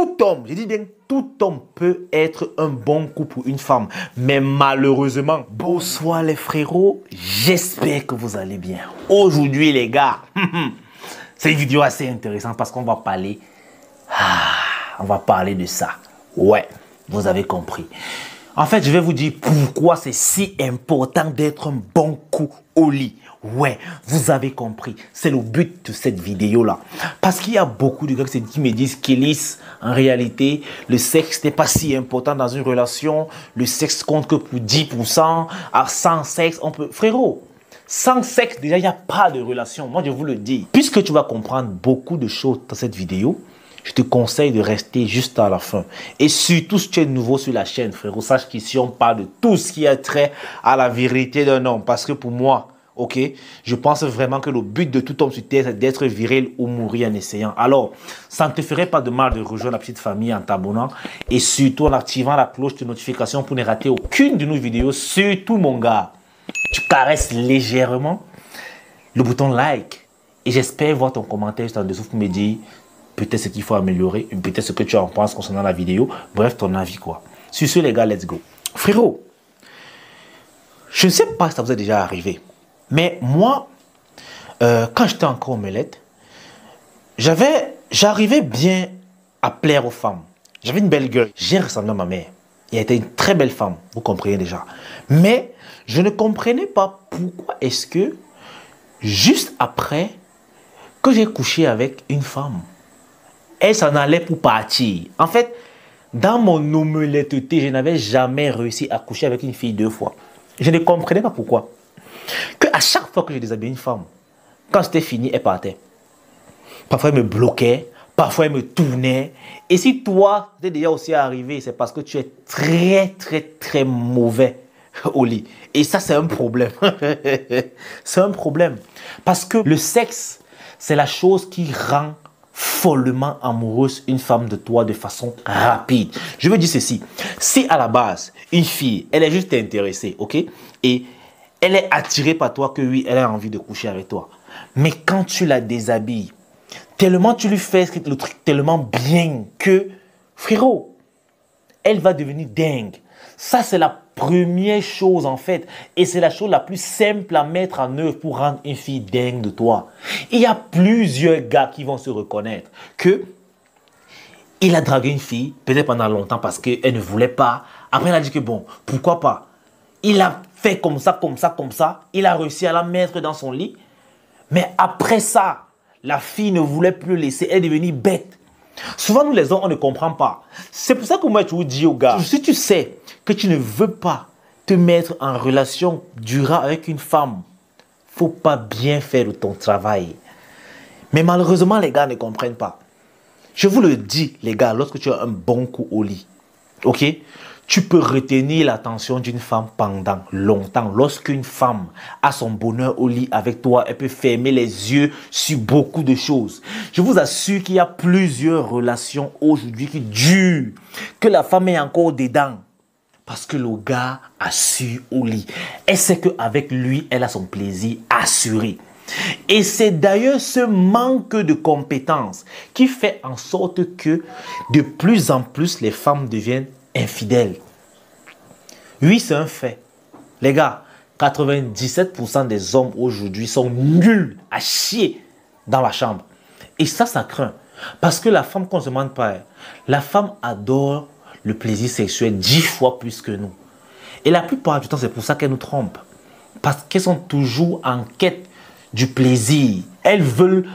tout homme, je dis bien tout homme peut être un bon coup pour une femme. Mais malheureusement, bonsoir les frérots, j'espère que vous allez bien. Aujourd'hui les gars, c'est une vidéo assez intéressante parce qu'on va parler, de ça. Ouais, vous avez compris. En fait, je vais vous dire pourquoi c'est si important d'être un bon coup au lit. Ouais, vous avez compris. C'est le but de cette vidéo-là. Parce qu'il y a beaucoup de gars qui me disent qu'Élise, en réalité, le sexe n'est pas si important dans une relation. Le sexe compte que pour 10%. Sans sexe, on peut... Frérot, sans sexe, déjà, il n'y a pas de relation. Moi, je vous le dis. Puisque tu vas comprendre beaucoup de choses dans cette vidéo, je te conseille de rester juste à la fin. Et surtout, si tu es nouveau sur la chaîne, frérot, sache qu'ici, on parle de tout ce qui a trait à la vérité d'un homme. Parce que pour moi, ok, je pense vraiment que le but de tout homme sur terre, c'est d'être viril ou mourir en essayant. Alors, ça ne te ferait pas de mal de rejoindre la petite famille en t'abonnant et surtout en activant la cloche de notification pour ne rater aucune de nos vidéos. Surtout, mon gars, tu caresses légèrement le bouton like et j'espère voir ton commentaire juste en dessous pour me dire peut-être ce qu'il faut améliorer, peut-être ce que tu en penses concernant la vidéo. Bref, ton avis, quoi. Sur ce, les gars, let's go. Frérot, je ne sais pas si ça vous est déjà arrivé, mais moi, quand j'étais encore omelette, j'arrivais bien à plaire aux femmes. J'avais une belle gueule. J'ai ressemblé à ma mère. Elle était une très belle femme, vous comprenez déjà. Mais je ne comprenais pas pourquoi est-ce que, juste après que j'ai couché avec une femme, elle s'en allait pour partir. En fait, dans mon omeletteté, je n'avais jamais réussi à coucher avec une fille 2 fois. Je ne comprenais pas pourquoi. Que à chaque fois que je déshabillais une femme, quand c'était fini, elle partait. Parfois, elle me bloquait, parfois, elle me tournait. Et si toi, t'es déjà aussi arrivé, c'est parce que tu es très mauvais au lit. Et ça, c'est un problème. C'est un problème. Parce que le sexe, c'est la chose qui rend follement amoureuse une femme de toi de façon rapide. Je veux dire ceci. Si à la base, une fille, elle est juste intéressée, ok? Et elle est attirée par toi que oui, elle a envie de coucher avec toi. Mais quand tu la déshabilles, tellement tu lui fais le truc tellement bien que, frérot, elle va devenir dingue. Ça, c'est la première chose en fait. Et c'est la chose la plus simple à mettre en œuvre pour rendre une fille dingue de toi. Il y a plusieurs gars qui vont se reconnaître que il a dragué une fille, peut-être pendant longtemps parce qu'elle ne voulait pas. Après, il a dit que bon, pourquoi pas. Il a fait comme ça. Il a réussi à la mettre dans son lit. Mais après ça, la fille ne voulait plus le laisser. Elle est devenue bête. Souvent, nous les hommes, on ne comprend pas. C'est pour ça que moi, je vous dis aux gars, si tu sais que tu ne veux pas te mettre en relation durable avec une femme, il ne faut pas bien faire ton travail. Mais malheureusement, les gars ne comprennent pas. Je vous le dis, les gars, lorsque tu as un bon coup au lit, ok, tu peux retenir l'attention d'une femme pendant longtemps. Lorsqu'une femme a son bonheur au lit avec toi, elle peut fermer les yeux sur beaucoup de choses. Je vous assure qu'il y a plusieurs relations aujourd'hui qui durent, que la femme est encore dedans. Parce que le gars a su au lit. Elle sait qu'avec lui, elle a son plaisir assuré. Et c'est d'ailleurs ce manque de compétences qui fait en sorte que de plus en plus les femmes deviennent infidèles. Oui, c'est un fait. Les gars, 97% des hommes aujourd'hui sont nuls à chier dans la chambre. Et ça craint. Parce que la femme, qu'on ne se demande pas, la femme adore le plaisir sexuel 10 fois plus que nous. Et la plupart du temps, c'est pour ça qu'elles nous trompent. Parce qu'elles sont toujours en quête du plaisir. Elles veulent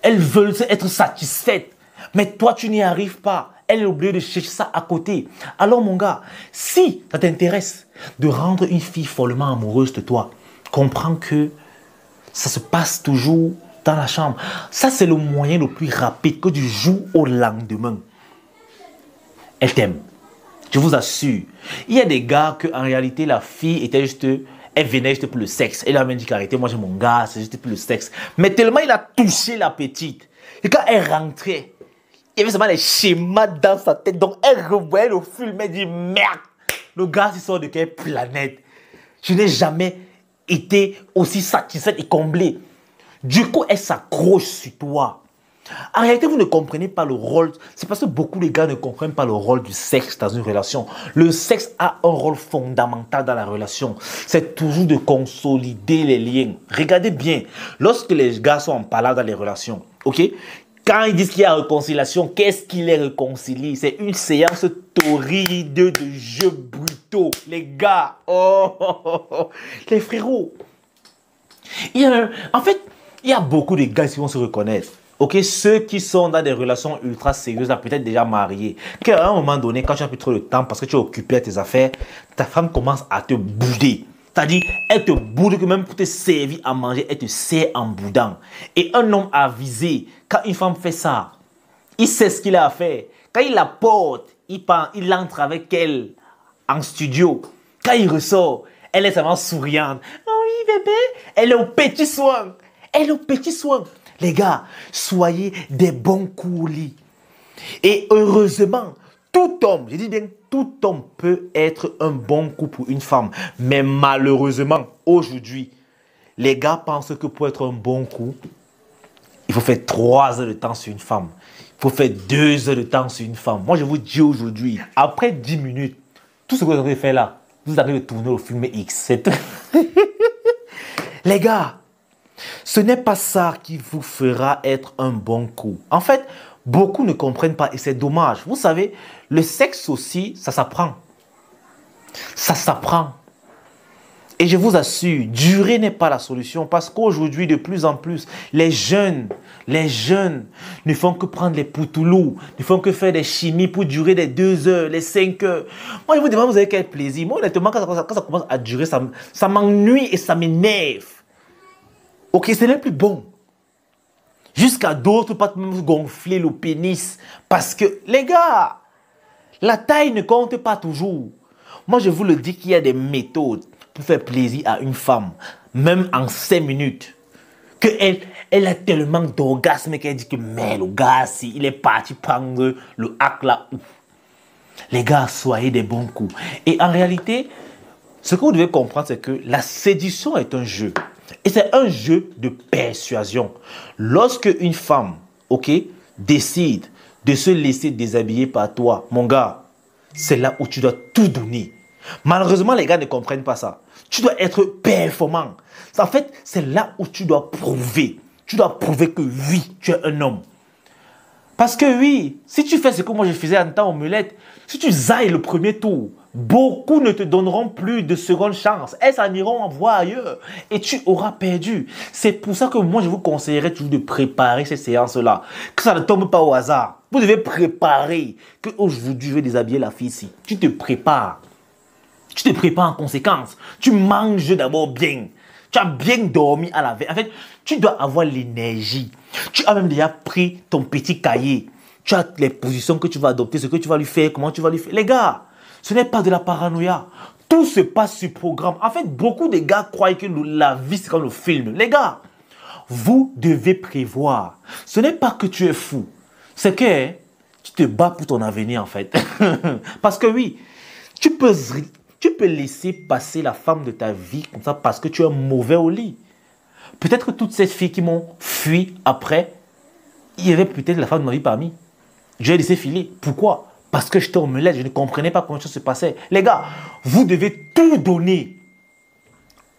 être satisfaites. Mais toi, tu n'y arrives pas. Elle est obligée de chercher ça à côté. Alors, mon gars, si ça t'intéresse de rendre une fille follement amoureuse de toi, comprends que ça se passe toujours dans la chambre. Ça, c'est le moyen le plus rapide que du jour au lendemain. Elle t'aime. Je vous assure. Il y a des gars que en réalité, la fille était juste... Elle venait juste pour le sexe. Elle a même dit qu'arrêtez, moi j'ai mon gars, c'est juste pour le sexe. Mais tellement il a touché la petite. Et quand elle rentrait, il y avait seulement les schémas dans sa tête. Donc elle revoyait le film. Elle dit merde, le gars il sort de quelle planète? Je n'ai jamais été aussi satisfaite et comblée. Du coup, elle s'accroche sur toi. En réalité, vous ne comprenez pas le rôle. C'est parce que beaucoup de gars ne comprennent pas le rôle du sexe dans une relation. Le sexe a un rôle fondamental dans la relation. C'est toujours de consolider les liens. Regardez bien, lorsque les gars sont en palade dans les relations, ok? Quand ils disent qu'il y a réconciliation, qu'est-ce qui les réconcilie? C'est une séance torride de jeux brutaux. Les gars, les frérots. En fait, il y a beaucoup de gars qui vont se reconnaître. Ok, ceux qui sont dans des relations ultra sérieuses, peut-être déjà mariés, qu'à un moment donné, quand tu n'as plus trop de temps parce que tu es occupé à tes affaires, ta femme commence à te bouder. C'est-à-dire, elle te boude que même pour te servir à manger, elle te sert en boudant. Et un homme avisé, quand une femme fait ça, il sait ce qu'il a à faire. Quand il la porte, il entre avec elle en studio. Quand il ressort, elle est seulement souriante. Oh oui, bébé, elle est au petit soin. Elle est au petit soin. Les gars, soyez des bons coups au lit. Et heureusement, tout homme, je dis bien, tout homme peut être un bon coup pour une femme. Mais malheureusement, aujourd'hui, les gars pensent que pour être un bon coup, il faut faire 3 heures de temps sur une femme. Il faut faire 2 heures de temps sur une femme. Moi, je vous dis aujourd'hui, après 10 minutes, tout ce que vous avez fait là, vous arrivez de tourner au film X. C'est tout. Les gars, ce n'est pas ça qui vous fera être un bon coup. En fait, beaucoup ne comprennent pas et c'est dommage. Vous savez, le sexe aussi, ça s'apprend. Ça s'apprend. Et je vous assure, durer n'est pas la solution parce qu'aujourd'hui, de plus en plus, les jeunes ne font que prendre les poutoulous, ne font que faire des chimies pour durer les 2 heures, les 5 heures. Moi, je vous demande, vous avez quel plaisir? Moi, honnêtement, quand ça commence à durer, ça m'ennuie et ça m'énerve. Ok, ce n'est plus bon. Jusqu'à d'autres pas même gonfler le pénis. Parce que, les gars, la taille ne compte pas toujours. Moi, je vous le dis qu'il y a des méthodes pour faire plaisir à une femme, même en 5 minutes, qu'elle a tellement d'orgasme qu'elle dit que, mais le gars, il est parti prendre le hack là. Les gars, soyez des bons coups. Et en réalité, ce que vous devez comprendre, c'est que la séduction est un jeu. Et c'est un jeu de persuasion. Lorsque une femme, ok, décide de se laisser déshabiller par toi, mon gars, c'est là où tu dois tout donner. Malheureusement, les gars ne comprennent pas ça. Tu dois être performant. En fait, c'est là où tu dois prouver. Tu dois prouver que oui, tu es un homme. Parce que oui, si tu fais ce que moi je faisais en temps aux mulettes, si tu zailles le premier tour, beaucoup ne te donneront plus de seconde chance. Elles s'en iront en voir ailleurs et tu auras perdu. C'est pour ça que moi je vous conseillerais toujours de préparer ces séances-là. Que ça ne tombe pas au hasard. Vous devez préparer qu'aujourd'hui je vais déshabiller la fille ici. Tu te prépares. Tu te prépares en conséquence. Tu manges d'abord bien. Tu as bien dormi à la veille. En fait, tu dois avoir l'énergie. Tu as même déjà pris ton petit cahier. Tu as les positions que tu vas adopter, ce que tu vas lui faire, comment tu vas lui faire. Les gars, ce n'est pas de la paranoïa. Tout se passe sur programme. En fait, beaucoup de gars croient que la vie, c'est comme le film. Les gars, vous devez prévoir. Ce n'est pas que tu es fou. C'est que tu te bats pour ton avenir, en fait. Parce que oui, tu peux laisser passer la femme de ta vie comme ça parce que tu es mauvais au lit. Peut-être que toutes ces filles qui m'ont fui après, il y avait peut-être la femme de ma vie parmi. Je l'ai laissé filer. Pourquoi? Parce que j'étais au omelette, je ne comprenais pas comment ça se passait. Les gars, vous devez tout donner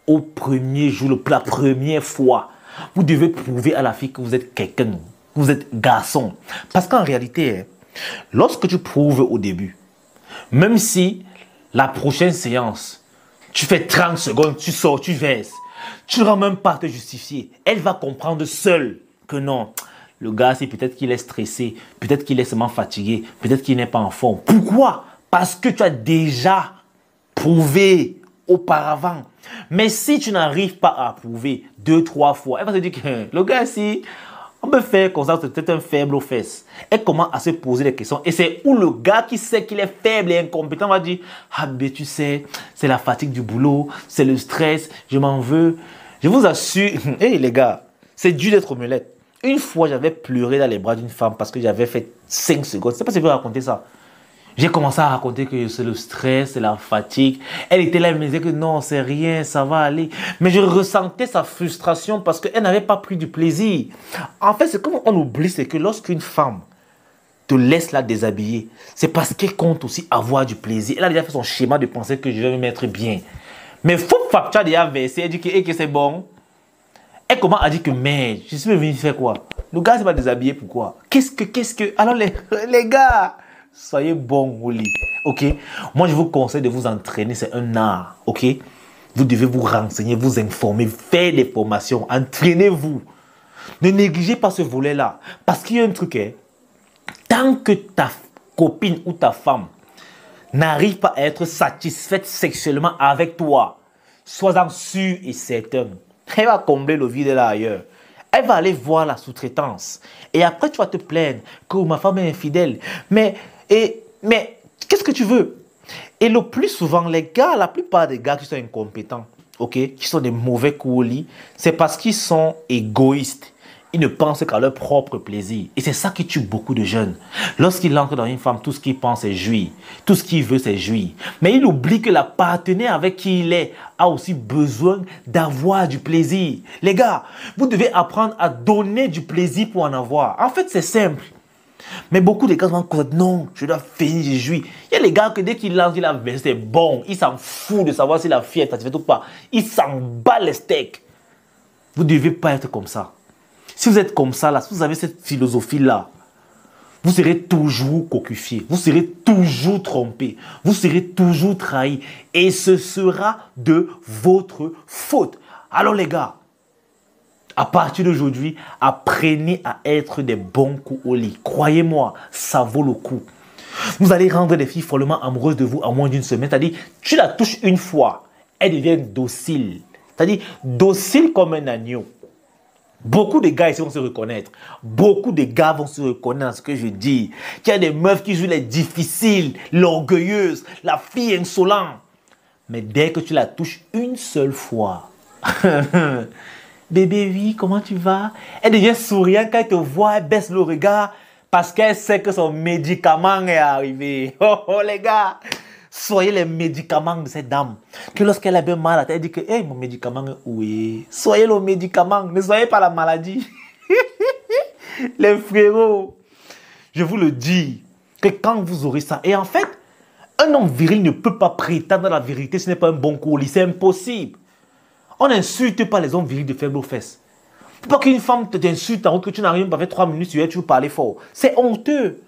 au premier jour, la première fois. Vous devez prouver à la fille que vous êtes quelqu'un, que vous êtes garçon. Parce qu'en réalité, lorsque tu prouves au début, même si la prochaine séance, tu fais 30 secondes, tu sors, tu verses. Tu ne vas même pas te justifier. Elle va comprendre seule que non. Le gars, c'est peut-être qu'il est stressé, peut-être qu'il est seulement fatigué, peut-être qu'il n'est pas en forme. Pourquoi? Parce que tu as déjà prouvé auparavant. Mais si tu n'arrives pas à prouver 2-3 fois, elle va te dire que le gars, si on peut faire comme ça, c'est peut-être un faible aux fesses. Elle commence à se poser des questions. Et c'est où le gars qui sait qu'il est faible et incompétent va dire, ah ben tu sais, c'est la fatigue du boulot, c'est le stress, je m'en veux. Je vous assure, hey les gars, c'est dur d'être omelette. Une fois, j'avais pleuré dans les bras d'une femme parce que j'avais fait 5 secondes. Je ne sais pas si je vais raconter ça. J'ai commencé à raconter que c'est le stress, c'est la fatigue. Elle était là, elle me disait que non, c'est rien, ça va aller. Mais je ressentais sa frustration parce qu'elle n'avait pas pris du plaisir. En fait, c'est comme on oublie, c'est que lorsqu'une femme te laisse la déshabiller, c'est parce qu'elle compte aussi avoir du plaisir. Elle a déjà fait son schéma de pensée que je vais me mettre bien. Mais faut facture a déjà versé, elle dit que c'est bon. Elle commence à dire que merde, je suis venu faire quoi? Le gars s'est pas déshabillé, pourquoi? Qu'est-ce que... Alors les gars, soyez bons au lit, ok? Moi, je vous conseille de vous entraîner, c'est un art, ok? Vous devez vous renseigner, vous informer, faire des formations, entraînez-vous. Ne négligez pas ce volet-là. Parce qu'il y a un truc, hein, tant que ta copine ou ta femme n'arrive pas à être satisfaite sexuellement avec toi, sois-en sûr et certain, elle va combler le vide là ailleurs. Elle va aller voir la sous-traitance. Et après, tu vas te plaindre que ma femme est infidèle. Mais qu'est-ce que tu veux? Et le plus souvent, les gars, la plupart des gars qui sont incompétents, ok, qui sont des mauvais coups au lit, c'est parce qu'ils sont égoïstes. Ils ne pensent qu'à leur propre plaisir. Et c'est ça qui tue beaucoup de jeunes. Lorsqu'il entre dans une femme, tout ce qu'il pense, c'est jouir. Tout ce qu'il veut, c'est jouir. Mais il oublie que la partenaire avec qui il est a aussi besoin d'avoir du plaisir. Les gars, vous devez apprendre à donner du plaisir pour en avoir. En fait, c'est simple. Mais beaucoup de gars vont dire non, je dois finir de jouir. Il y a les gars que dès qu'il lance, il a versé, c'est bon. Il s'en fout de savoir si la fille est satisfaite ou pas. Il s'en bat les steaks. Vous ne devez pas être comme ça. Si vous êtes comme ça, là, si vous avez cette philosophie-là, vous serez toujours cocufié, vous serez toujours trompé, vous serez toujours trahi. Et ce sera de votre faute. Alors les gars, à partir d'aujourd'hui, apprenez à être des bons coups au lit. Croyez-moi, ça vaut le coup. Vous allez rendre des filles follement amoureuses de vous en moins d'une semaine. C'est-à-dire, tu la touches une fois, elle devient docile. C'est-à-dire, docile comme un agneau. Beaucoup de gars ici vont se reconnaître. Beaucoup de gars vont se reconnaître dans ce que je dis. Il y a des meufs qui jouent les difficiles, l'orgueilleuse, la fille insolente. Mais dès que tu la touches une seule fois, bébé, oui, comment tu vas? Elle devient souriante quand elle te voit, elle baisse le regard parce qu'elle sait que son médicament est arrivé. Oh, oh, les gars! Soyez les médicaments de cette dame. Que lorsqu'elle a bien mal à la tête, elle dit que hey, mon médicament est où est? Soyez le médicament, ne soyez pas la maladie. Les frérots, je vous le dis, que quand vous aurez ça, et en fait, un homme viril ne peut pas prétendre à la vérité, ce n'est pas un bon coup au lit, c'est impossible. On n'insulte pas les hommes virils de faibles fesses. Pas qu'une femme t'insulte en route que tu n'arrives pas avec 3 minutes, tu veux parler fort. C'est honteux.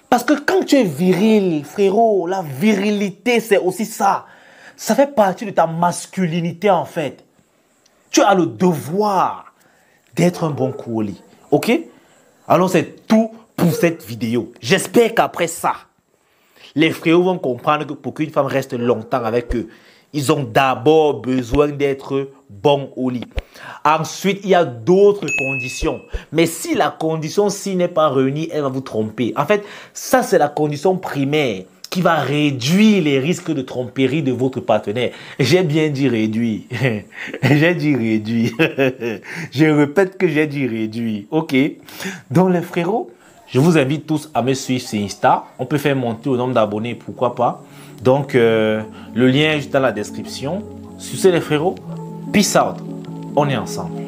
Parce que quand tu es viril, frérot, la virilité, c'est aussi ça. Ça fait partie de ta masculinité, en fait. Tu as le devoir d'être un bon coup au lit. Ok? Alors, c'est tout pour cette vidéo. J'espère qu'après ça, les frérots vont comprendre que pour qu'une femme reste longtemps avec eux, ils ont d'abord besoin d'être bons au lit. Ensuite, il y a d'autres conditions. Mais si la condition ci n'est pas réunie, elle va vous tromper. En fait, ça c'est la condition primaire qui va réduire les risques de tromperie de votre partenaire. J'ai bien dit réduire. J'ai dit réduire. Je répète que j'ai dit réduire. Ok. Donc les frérots, je vous invite tous à me suivre sur Insta. On peut faire monter au nombre d'abonnés, pourquoi pas. Donc, le lien est juste dans la description. Sur ce les frérots, peace out. On est ensemble.